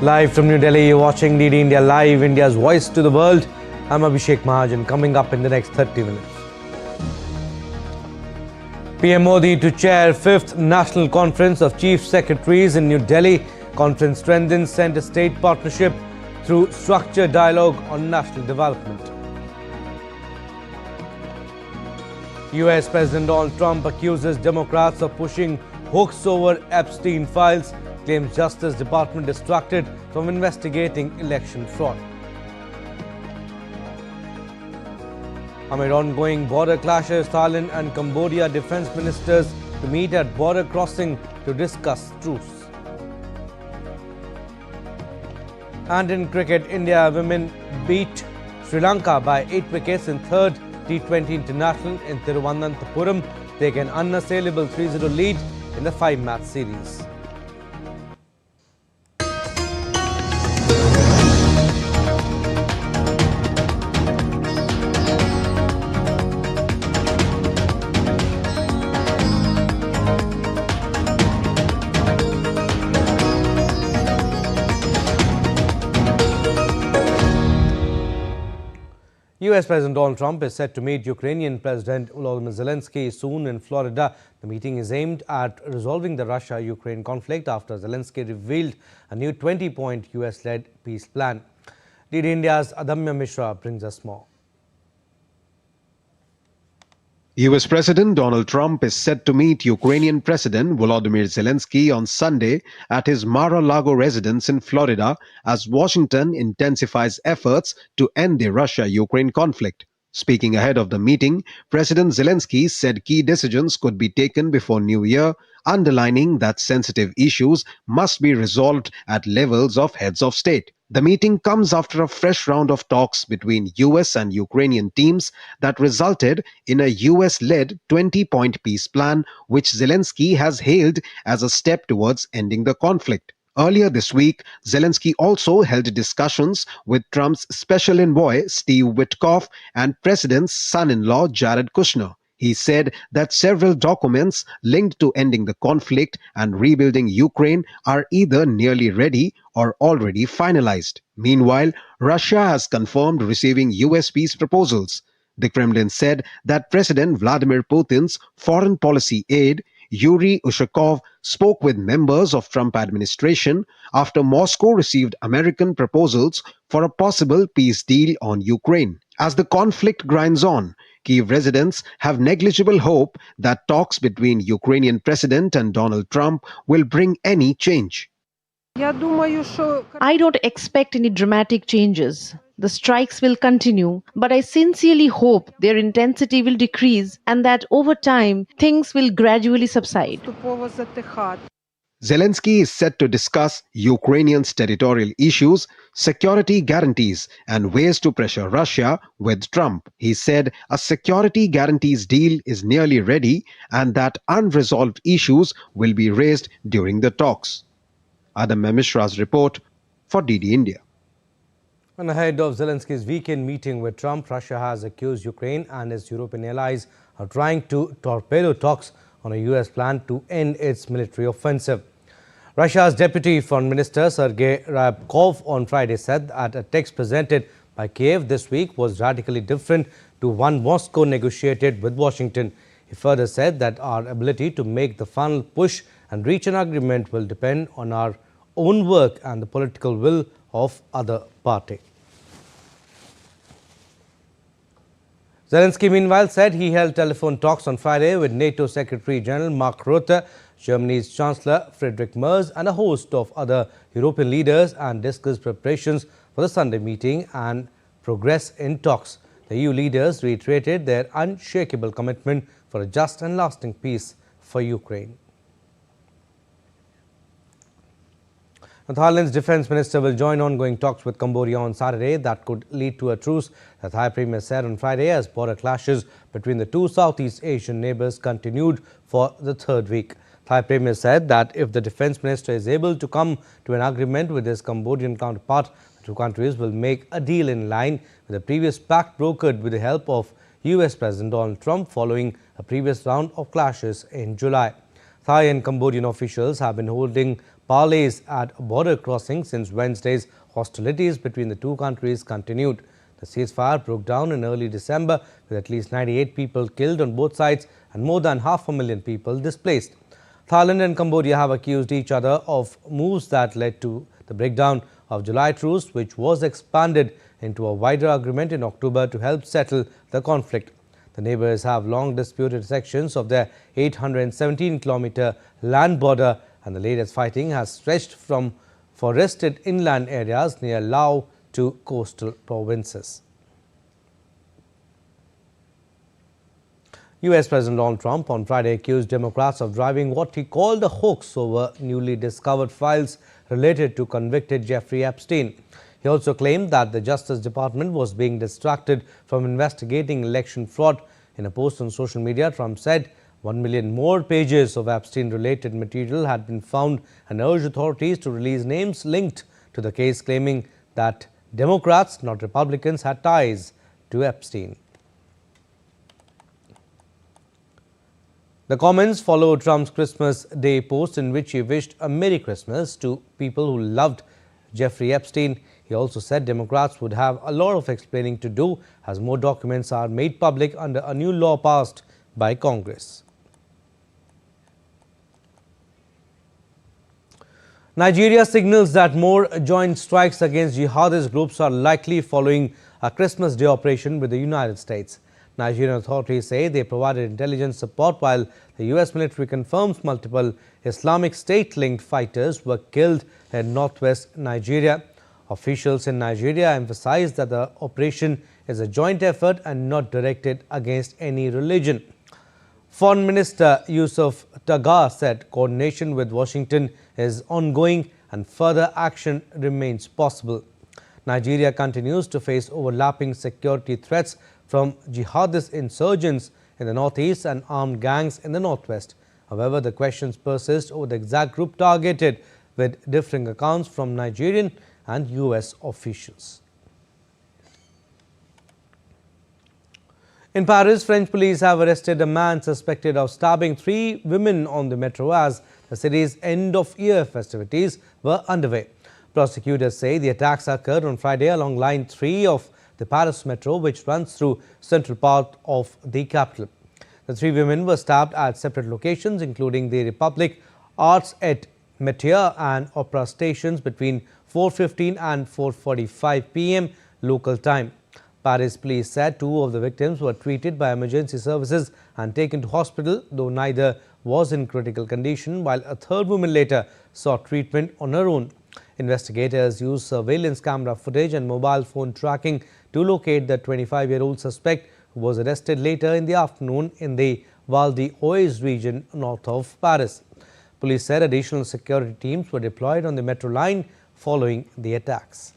Live from New Delhi, you're watching DD India Live, India's voice to the world. I'm Abhishek Mahajan. Coming up in the next 30 minutes. PM Modi to chair 5th National Conference of Chief Secretaries in New Delhi. Conference strengthens center-state partnership through structured dialogue on national development. US President Donald Trump accuses Democrats of pushing hoax over Epstein files, claims Justice Department distracted from investigating election fraud. Amid ongoing border clashes, Thailand and Cambodia defense ministers to meet at border crossing to discuss truce. And in cricket, India women beat Sri Lanka by 8 wickets in third T20 International in Thiruvananthapuram. Take an unassailable 3-0 lead in the 5-match series. US President Donald Trump is set to meet Ukrainian President Volodymyr Zelenskyy soon in Florida. The meeting is aimed at resolving the Russia-Ukraine conflict after Zelenskyy revealed a new 20-point US-led peace plan. DD India's Adamya Mishra brings us more. US President Donald Trump is set to meet Ukrainian President Volodymyr Zelenskyy on Sunday at his Mar-a-Lago residence in Florida as Washington intensifies efforts to end the Russia-Ukraine conflict. Speaking ahead of the meeting, President Zelenskyy said key decisions could be taken before New Year, underlining that sensitive issues must be resolved at levels of heads of state. The meeting comes after a fresh round of talks between US and Ukrainian teams that resulted in a US-led 20-point peace plan, which Zelenskyy has hailed as a step towards ending the conflict. Earlier this week, Zelenskyy also held discussions with Trump's special envoy Steve Witkoff and President's son-in-law Jared Kushner. He said that several documents linked to ending the conflict and rebuilding Ukraine are either nearly ready or already finalized. Meanwhile, Russia has confirmed receiving US peace proposals. The Kremlin said that President Vladimir Putin's foreign policy aide, Yuri Ushakov, spoke with members of Trump administration after Moscow received American proposals for a possible peace deal on Ukraine. As the conflict grinds on, Kyiv residents have negligible hope that talks between Ukrainian President and Donald Trump will bring any change. I don't expect any dramatic changes. The strikes will continue, but I sincerely hope their intensity will decrease and that over time things will gradually subside. Zelenskyy is set to discuss Ukrainians' territorial issues, security guarantees, and ways to pressure Russia with Trump. He said a security guarantees deal is nearly ready and that unresolved issues will be raised during the talks. Adamya Mishra's report for DD India. And ahead of Zelenskyy's weekend meeting with Trump, Russia has accused Ukraine and its European allies of trying to torpedo talks on a US plan to end its military offensive. Russia's Deputy Foreign Minister Sergei Ryabkov on Friday said that a text presented by Kiev this week was radically different to one Moscow negotiated with Washington. He further said that our ability to make the final push and reach an agreement will depend on our own work and the political will of other party. Zelenskyy, meanwhile, said he held telephone talks on Friday with NATO Secretary General Mark Rutte, Germany's Chancellor Friedrich Merz, and a host of other European leaders and discussed preparations for the Sunday meeting and progress in talks. The EU leaders reiterated their unshakable commitment for a just and lasting peace for Ukraine. Thailand's defense minister will join ongoing talks with Cambodia on Saturday that could lead to a truce, the Thai premier said on Friday, as border clashes between the two Southeast Asian neighbors continued for the third week. Thai premier said that if the defense minister is able to come to an agreement with his Cambodian counterpart, the two countries will make a deal in line with the previous pact brokered with the help of US President Donald Trump following a previous round of clashes in July. Thai and Cambodian officials have been holding parleys at border crossings since Wednesday's hostilities between the two countries continued. The ceasefire broke down in early December with at least 98 people killed on both sides and more than 500,000 people displaced. Thailand and Cambodia have accused each other of moves that led to the breakdown of July Truce, which was expanded into a wider agreement in October to help settle the conflict. The neighbours have long disputed sections of their 817-kilometre land border, and the latest fighting has stretched from forested inland areas near Laos to coastal provinces. US President Donald Trump on Friday accused Democrats of driving what he called a hoax over newly discovered files related to convicted Jeffrey Epstein. He also claimed that the Justice Department was being distracted from investigating election fraud. In a post on social media, Trump said 1 million more pages of Epstein-related material had been found and urged authorities to release names linked to the case, claiming that Democrats, not Republicans, had ties to Epstein. The comments followed Trump's Christmas Day post in which he wished a Merry Christmas to people who loved Jeffrey Epstein. He also said Democrats would have a lot of explaining to do as more documents are made public under a new law passed by Congress. Nigeria signals that more joint strikes against jihadist groups are likely following a Christmas Day operation with the United States. Nigerian authorities say they provided intelligence support while the US military confirms multiple Islamic State-linked fighters were killed in northwest Nigeria. Officials in Nigeria emphasized that the operation is a joint effort and not directed against any religion. Foreign Minister Yusuf Tagar said coordination with Washington is ongoing and further action remains possible. Nigeria continues to face overlapping security threats from jihadist insurgents in the northeast and armed gangs in the northwest. However, the questions persist over the exact group targeted, with differing accounts from Nigerian and US officials. In Paris, French police have arrested a man suspected of stabbing 3 women on the metro as the city's end-of-year festivities were underway. Prosecutors say the attacks occurred on Friday along Line 3 of the Paris metro, which runs through central part of the capital. The 3 women were stabbed at separate locations, including the Republic, Arts et Métiers and Opera stations between 4:15 and 4:45 p.m. local time. Paris police said 2 of the victims were treated by emergency services and taken to hospital, though neither was in critical condition, while a 3rd woman later sought treatment on her own. Investigators used surveillance camera footage and mobile phone tracking to locate the 25-year-old suspect, who was arrested later in the afternoon in the Val d'Oise region north of Paris. Police said additional security teams were deployed on the metro line following the attacks.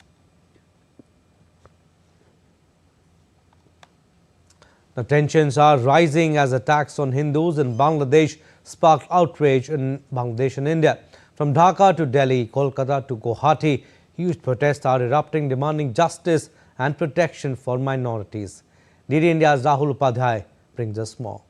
Now, tensions are rising as attacks on Hindus in Bangladesh sparked outrage in Bangladesh and India. From Dhaka to Delhi, Kolkata to Guwahati, huge protests are erupting demanding justice and protection for minorities. DD India's Rahul Upadhyay brings us more.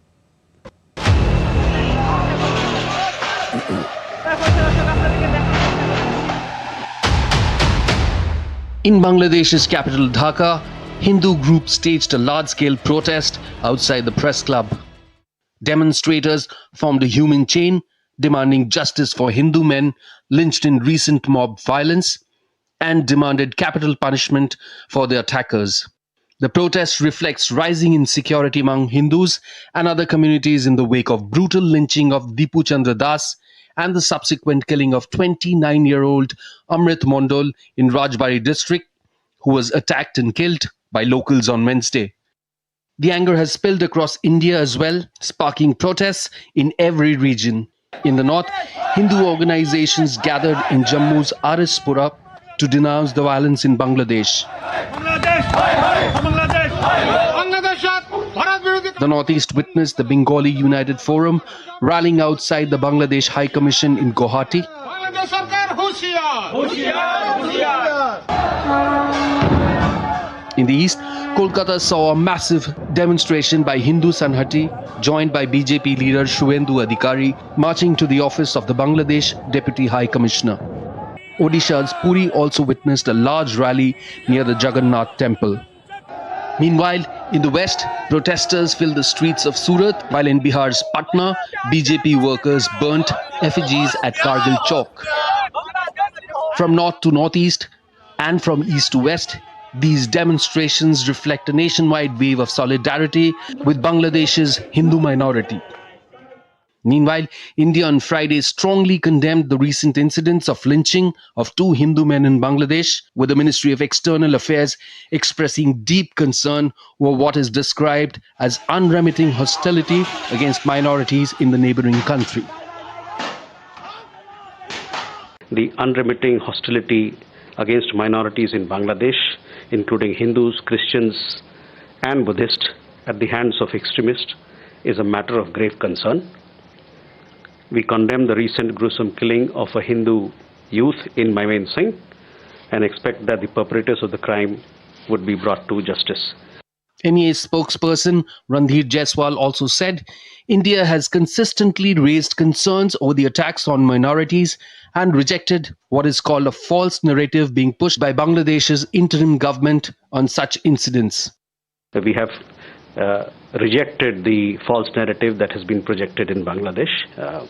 In Bangladesh's capital Dhaka, Hindu groups staged a large-scale protest outside the press club. Demonstrators formed a human chain demanding justice for Hindu men lynched in recent mob violence and demanded capital punishment for the attackers. The protest reflects rising insecurity among Hindus and other communities in the wake of brutal lynching of Dipu Chandra Das and the subsequent killing of 29-year-old Amrit Mondol in Rajbari district, who was attacked and killed by locals on Wednesday. The anger has spilled across India as well, sparking protests in every region. In the north, Hindu organizations gathered in Jammu's Arispura to denounce the violence in Bangladesh. The northeast witnessed the Bengali United Forum rallying outside the Bangladesh High Commission in Guwahati. In the east, Kolkata saw a massive demonstration by Hindu Sanhati, joined by BJP leader Shuvendu Adhikari, marching to the office of the Bangladesh Deputy High Commissioner. Odisha's Puri also witnessed a large rally near the Jagannath temple. Meanwhile, in the west, protesters filled the streets of Surat, while in Bihar's Patna, BJP workers burnt effigies at Kargil Chowk. From north to northeast and from east to west, these demonstrations reflect a nationwide wave of solidarity with Bangladesh's Hindu minority. Meanwhile, India on Friday strongly condemned the recent incidents of lynching of 2 Hindu men in Bangladesh, with the Ministry of External Affairs expressing deep concern over what is described as unremitting hostility against minorities in the neighboring country. The unremitting hostility against minorities in Bangladesh, including Hindus, Christians, and Buddhists, at the hands of extremists, is a matter of grave concern. We condemn the recent gruesome killing of a Hindu youth in Singh and expect that the perpetrators of the crime would be brought to justice. MEA spokesperson Randhir Jaiswal also said India has consistently raised concerns over the attacks on minorities and rejected what is called a false narrative being pushed by Bangladesh's interim government on such incidents. We have rejected the false narrative that has been projected in Bangladesh.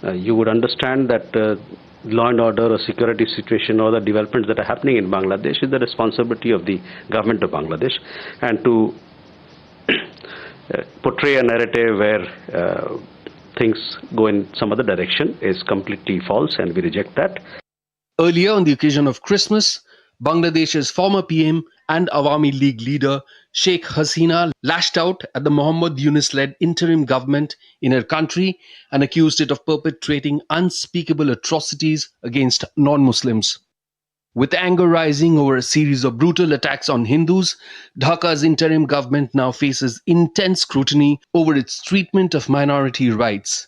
You would understand that law and order or security situation or the developments that are happening in Bangladesh is the responsibility of the government of Bangladesh, and to portray a narrative where things go in some other direction is completely false, and we reject that. Earlier on the occasion of Christmas, Bangladesh's former PM and Awami League leader Sheikh Hasina lashed out at the Muhammad Yunus-led interim government in her country and accused it of perpetrating unspeakable atrocities against non-Muslims. With anger rising over a series of brutal attacks on Hindus, Dhaka's interim government now faces intense scrutiny over its treatment of minority rights.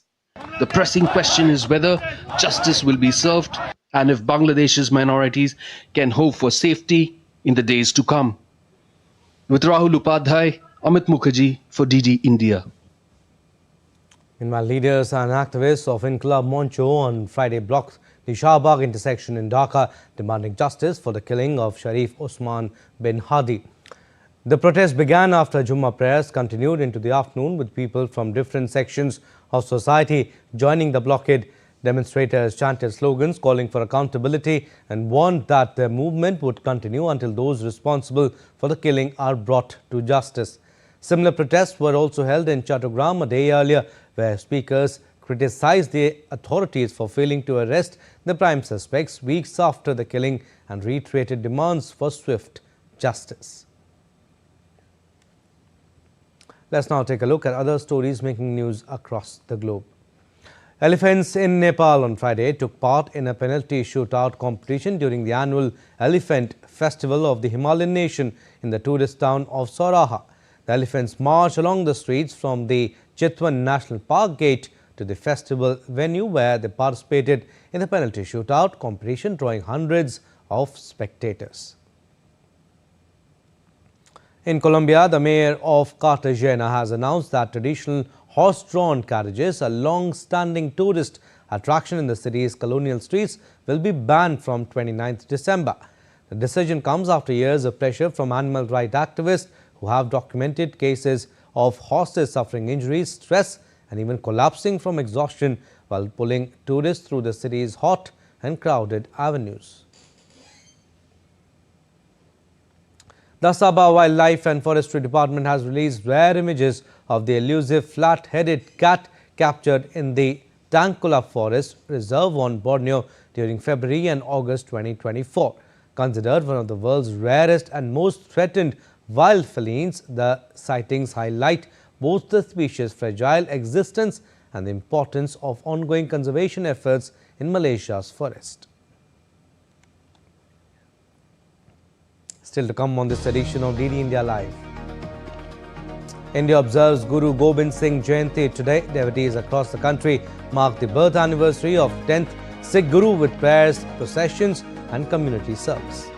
The pressing question is whether justice will be served and if Bangladesh's minorities can hope for safety in the days to come. With Rahul Upadhyay, Amit Mukherjee for DD India. Meanwhile, leaders and activists of Inqilab Moncho on Friday blocked the Shahbag intersection in Dhaka, demanding justice for the killing of Sharif Osman bin Hadi. The protest began after Jummah prayers continued into the afternoon, with people from different sections of society joining the blockade. Demonstrators chanted slogans calling for accountability and warned that the movement would continue until those responsible for the killing are brought to justice. Similar protests were also held in Chattogram a day earlier, where speakers criticized the authorities for failing to arrest the prime suspects weeks after the killing and reiterated demands for swift justice. Let's now take a look at other stories making news across the globe. Elephants in Nepal on Friday took part in a penalty shootout competition during the annual Elephant Festival of the Himalayan nation in the tourist town of Sauraha. The elephants marched along the streets from the Chitwan National Park gate to the festival venue, where they participated in the penalty shootout competition, drawing hundreds of spectators. In Colombia, the mayor of Cartagena has announced that traditional horse-drawn carriages, a long-standing tourist attraction in the city's colonial streets, will be banned from 29th December. The decision comes after years of pressure from animal rights activists who have documented cases of horses suffering injuries, stress, and even collapsing from exhaustion while pulling tourists through the city's hot and crowded avenues. The Sabah Wildlife and Forestry Department has released rare images of the elusive flat-headed cat captured in the Tangkula Forest Reserve on Borneo during February and August 2024. Considered one of the world's rarest and most threatened wild felines, the sightings highlight both the species' fragile existence and the importance of ongoing conservation efforts in Malaysia's forest. Still to come on this edition of DD India Live. India observes Guru Gobind Singh Jayanti today. Devotees across the country mark the birth anniversary of 10th Sikh Guru with prayers, processions and community service.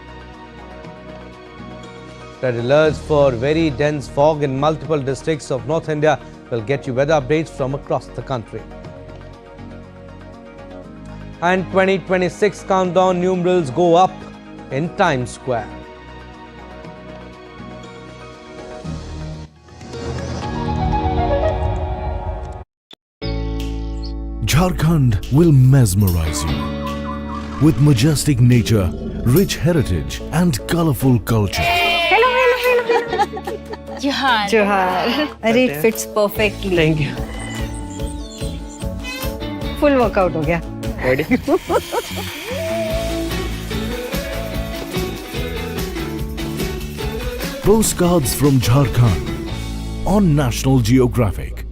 Red alerts for very dense fog in multiple districts of North India will get you weather updates from across the country. And 2026 countdown numerals go up in Times Square. Jharkhand will mesmerize you with majestic nature, rich heritage and colorful culture. Johar. अरे it fits perfectly. Thank you. Full workout हो गया. Ready? Postcards from Jharkhand on National Geographic.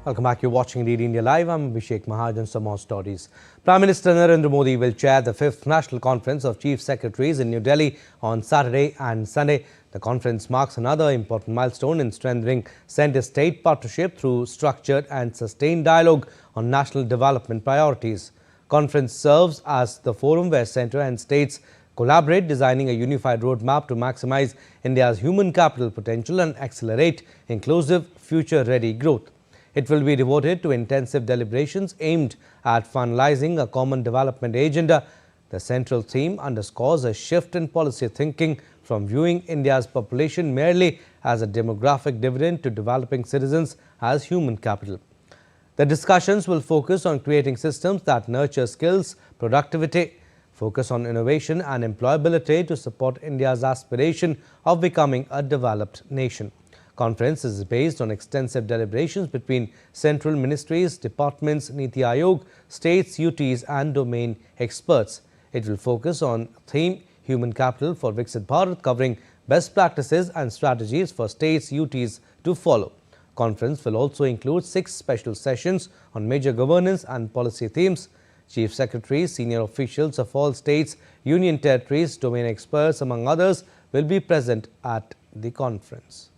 Welcome back. You're watching Lead India Live. I'm Abhishek Mahajan. Some more stories. Prime Minister Narendra Modi will chair the 5th National Conference of Chief Secretaries in New Delhi on Saturday and Sunday. The conference marks another important milestone in strengthening centre-state partnership through structured and sustained dialogue on national development priorities. Conference serves as the forum where centre and states collaborate, designing a unified roadmap to maximize India's human capital potential and accelerate inclusive, future-ready growth. It will be devoted to intensive deliberations aimed at finalizing a common development agenda. The central theme underscores a shift in policy thinking from viewing India's population merely as a demographic dividend to developing citizens as human capital. The discussions will focus on creating systems that nurture skills, productivity, focus on innovation and employability to support India's aspiration of becoming a developed nation. Conference is based on extensive deliberations between central ministries, departments, Niti Aayog, states, UTs and domain experts. It will focus on theme Human Capital for Viksit Bharat, covering best practices and strategies for states, UTs to follow. Conference will also include 6 special sessions on major governance and policy themes. Chief Secretaries, senior officials of all states, union territories, domain experts among others will be present at the conference.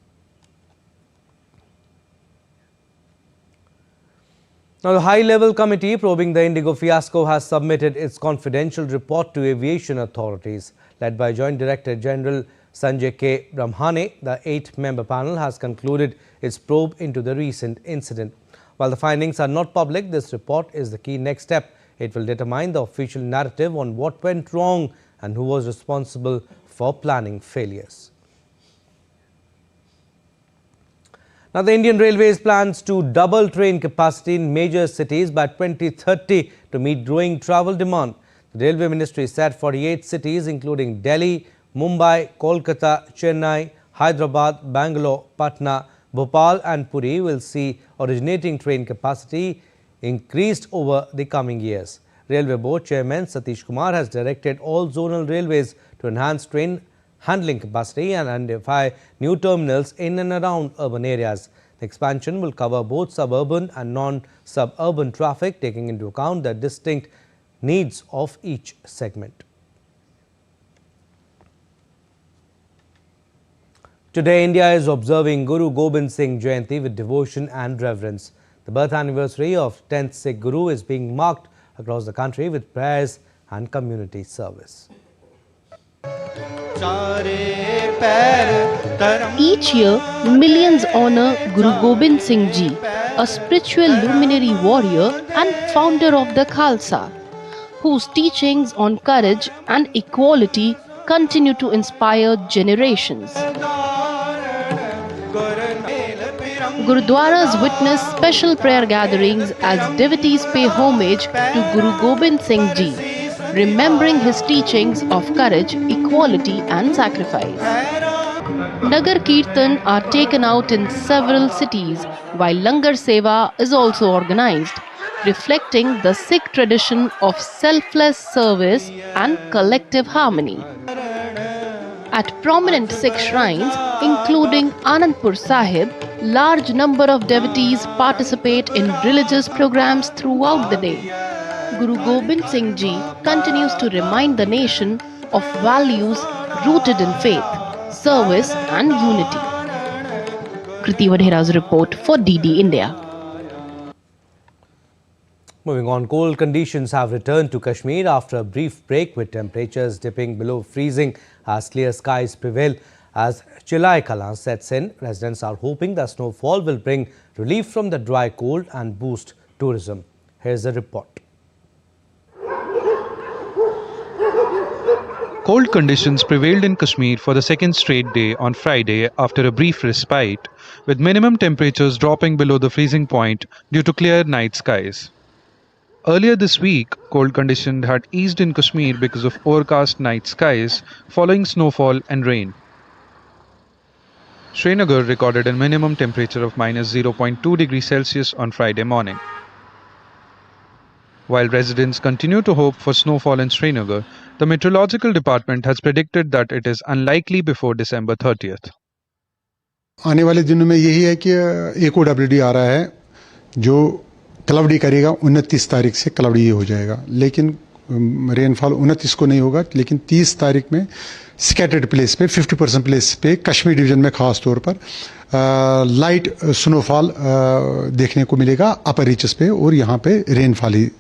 Now, the high-level committee probing the Indigo fiasco has submitted its confidential report to aviation authorities. Led by Joint Director General Sanjay K. Brahmane, the 8-member panel has concluded its probe into the recent incident. While the findings are not public, this report is the key next step. It will determine the official narrative on what went wrong and who was responsible for planning failures. Now, the Indian Railways plans to double train capacity in major cities by 2030 to meet growing travel demand. The Railway Ministry said 48 cities including Delhi, Mumbai, Kolkata, Chennai, Hyderabad, Bangalore, Patna, Bhopal and Puri will see originating train capacity increased over the coming years. Railway Board Chairman Satish Kumar has directed all zonal railways to enhance train handling capacity and identify new terminals in and around urban areas. The expansion will cover both suburban and non-suburban traffic, taking into account the distinct needs of each segment. Today, India is observing Guru Gobind Singh Jayanti with devotion and reverence. The birth anniversary of 10th Sikh Guru is being marked across the country with prayers and community service. Each year, millions honor Guru Gobind Singh Ji, a spiritual luminary warrior and founder of the Khalsa, whose teachings on courage and equality continue to inspire generations. Gurudwaras witness special prayer gatherings as devotees pay homage to Guru Gobind Singh Ji, remembering his teachings of courage, equality and sacrifice. Nagar Kirtan are taken out in several cities, while Langar Seva is also organized, reflecting the Sikh tradition of selfless service and collective harmony. At prominent Sikh shrines, including Anandpur Sahib, large number of devotees participate in religious programs throughout the day. Guru Gobind Singh Ji continues to remind the nation of values rooted in faith, service and unity. Kriti Vadhera's report for DD India. Moving on, cold conditions have returned to Kashmir after a brief break, with temperatures dipping below freezing as clear skies prevail. As July Kalan sets in, residents are hoping that snowfall will bring relief from the dry cold and boost tourism. Here's a report. Cold conditions prevailed in Kashmir for the second straight day on Friday after a brief respite, with minimum temperatures dropping below the freezing point due to clear night skies. Earlier this week, cold conditions had eased in Kashmir because of overcast night skies following snowfall and rain. Srinagar recorded a minimum temperature of minus 0.2 degrees Celsius on Friday morning. While residents continue to hope for snowfall in Srinagar, the meteorological department has predicted that it is unlikely before December 30th. आने वाले दिनों में यही है कि एक OWD आ रहा है जो क्लाउडी करेगा 29 तारीख से क्लाउडी हो जाएगा, लेकिन रेनफॉल 29 को नहीं होगा, लेकिन 30 तारीख में स्कैटर्ड प्लेस पे 50% प्लेस पे कश्मीर डिवीजन में खास तौर पर लाइट स्नोफॉल देखने को मिलेगा अपर रीचेस पे, और यहाँ पे रेनफॉल ही।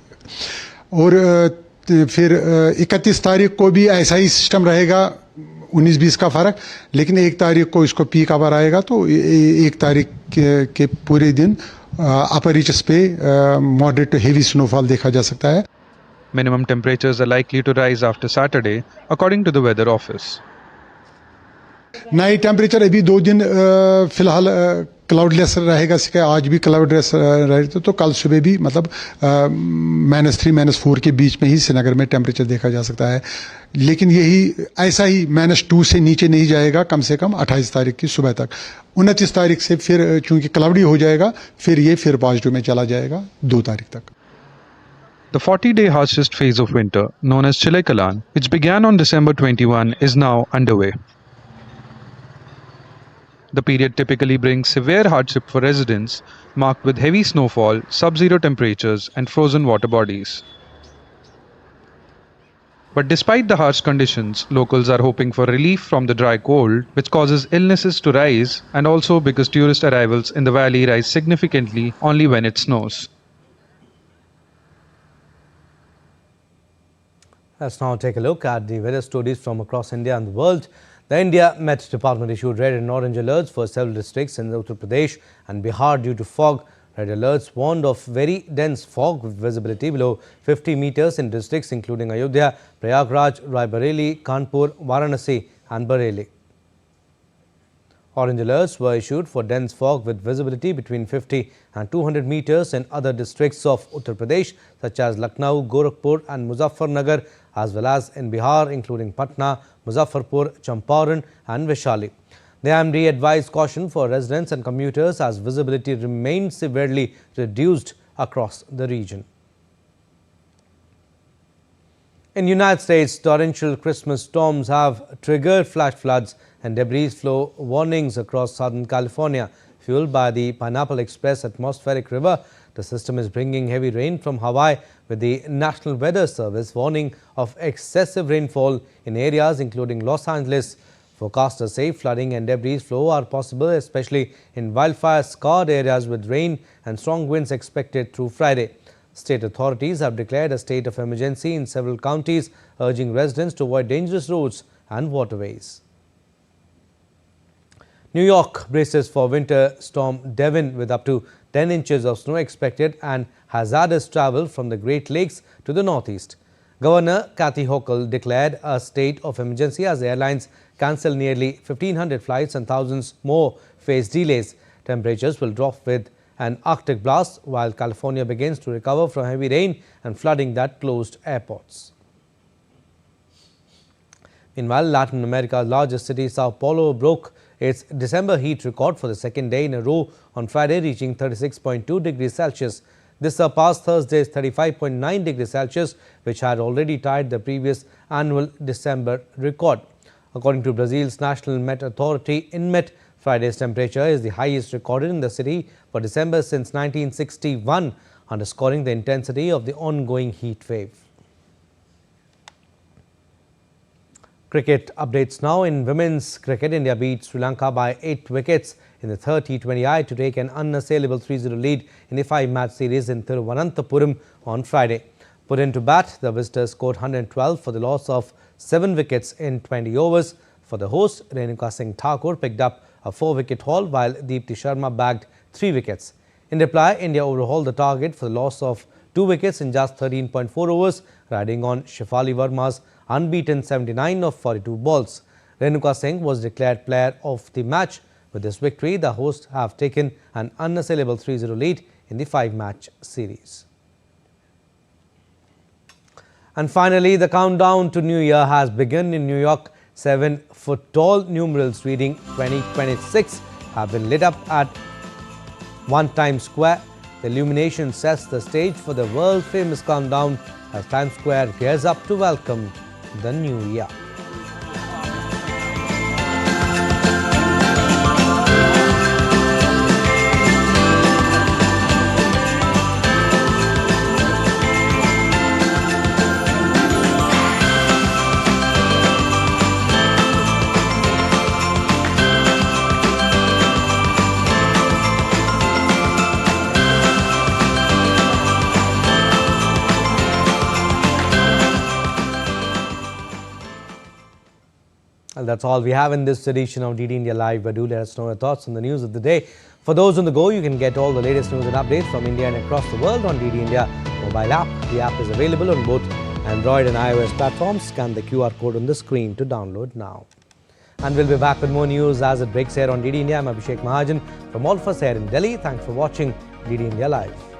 और फिर 31 तारीख को भी ऐसा ही सिस्टम रहेगा, 19-20 का फर्क, लेकिन 1 तारीख को इसको पीक आवर आएगा, तो 1 तारीख के पूरे दिन अपर रीचेस पे मॉडरेट टू हेवी स्नोफॉल देखा जा सकता है। Minimum temperatures are likely to rise after Saturday, according to the weather office. Night temperature अभी 2 दिन फिलहाल क्लाउडलेस रहेगा, आज भी क्लाउडलेस रहेगा, तो कल सुबह भी मतलब -3 -4 के बीच में ही श्रीनगर में टेम्परेचर देखा जा सकता है, लेकिन यही ऐसा ही -2 से नीचे नहीं जाएगा कम से कम 28 तारीख की सुबह तक। 29 तारीख से फिर चूंकि क्लाउडी हो जाएगा, फिर पॉजिटिव में चला जाएगा 2 तारीख तक। The 40-day harshest phase of winter, known as Chile Kalan, which began on December 21, is now underway. The period typically brings severe hardship for residents, marked with heavy snowfall, sub-zero temperatures, and frozen water bodies. But despite the harsh conditions, locals are hoping for relief from the dry cold, which causes illnesses to rise, and also because tourist arrivals in the valley rise significantly only when it snows. Let's now take a look at the weather stories from across India and the world. The India Met Department issued red and orange alerts for several districts in Uttar Pradesh and Bihar due to fog. Red alerts warned of very dense fog with visibility below 50 meters in districts including Ayodhya, Prayagraj, Raebareli, Kanpur, Varanasi and Bareilly. Orange alerts were issued for dense fog with visibility between 50 and 200 meters in other districts of Uttar Pradesh such as Lucknow, Gorakhpur and Muzaffarnagar, as well as in Bihar including Patna, Muzaffarpur, Champaran and Vaishali. The IMD advised caution for residents and commuters as visibility remained severely reduced across the region. In the United States, torrential Christmas storms have triggered flash floods and debris flow warnings across Southern California. Fueled by the Pineapple Express atmospheric river, the system is bringing heavy rain from Hawaii, with the National Weather Service warning of excessive rainfall in areas including Los Angeles. Forecasters say flooding and debris flow are possible, especially in wildfire-scarred areas with rain and strong winds expected through Friday. State authorities have declared a state of emergency in several counties, urging residents to avoid dangerous roads and waterways. New York braces for winter storm Devin with up to 10 inches of snow expected and hazardous travel from the Great Lakes to the northeast. Governor Kathy Hochul declared a state of emergency as airlines cancel nearly 1,500 flights and thousands more face delays. Temperatures will drop with an Arctic blast while California begins to recover from heavy rain and flooding that closed airports. Meanwhile, Latin America's largest city, Sao Paulo, broke its December heat record for the second day in a row on Friday, reaching 36.2 degrees Celsius. This surpassed Thursday's 35.9 degrees Celsius, which had already tied the previous annual December record. According to Brazil's National Met Authority, INMET, Friday's temperature is the highest recorded in the city for December since 1961, underscoring the intensity of the ongoing heat wave. Cricket updates now. In women's cricket, India beat Sri Lanka by 8 wickets in the third T20I to take an unassailable 3-0 lead in the 5-match series in Thiruvananthapuram on Friday. Put into bat, the visitors scored 112 for the loss of 7 wickets in 20 overs. For the host, Renuka Singh Thakur picked up a 4-wicket haul while Deepti Sharma bagged 3 wickets. In reply, India overhauled the target for the loss of 2 wickets in just 13.4 overs, riding on Shefali Verma's unbeaten 79 of 42 balls. Renuka Singh was declared player of the match. With this victory, the hosts have taken an unassailable 3-0 lead in the 5-match series. And finally, the countdown to New Year has begun in New York. 7-foot-tall numerals reading 2026 have been lit up at One Times Square. The illumination sets the stage for the world-famous countdown as Times Square gears up to welcome the new year. And that's all we have in this edition of DD India Live. But do let us know your thoughts on the news of the day. For those on the go, you can get all the latest news and updates from India and across the world on DD India mobile app. The app is available on both Android and iOS platforms. Scan the QR code on the screen to download now. And we'll be back with more news as it breaks here on DD India. I'm Abhishek Mahajan from all of us here in Delhi. Thanks for watching DD India Live.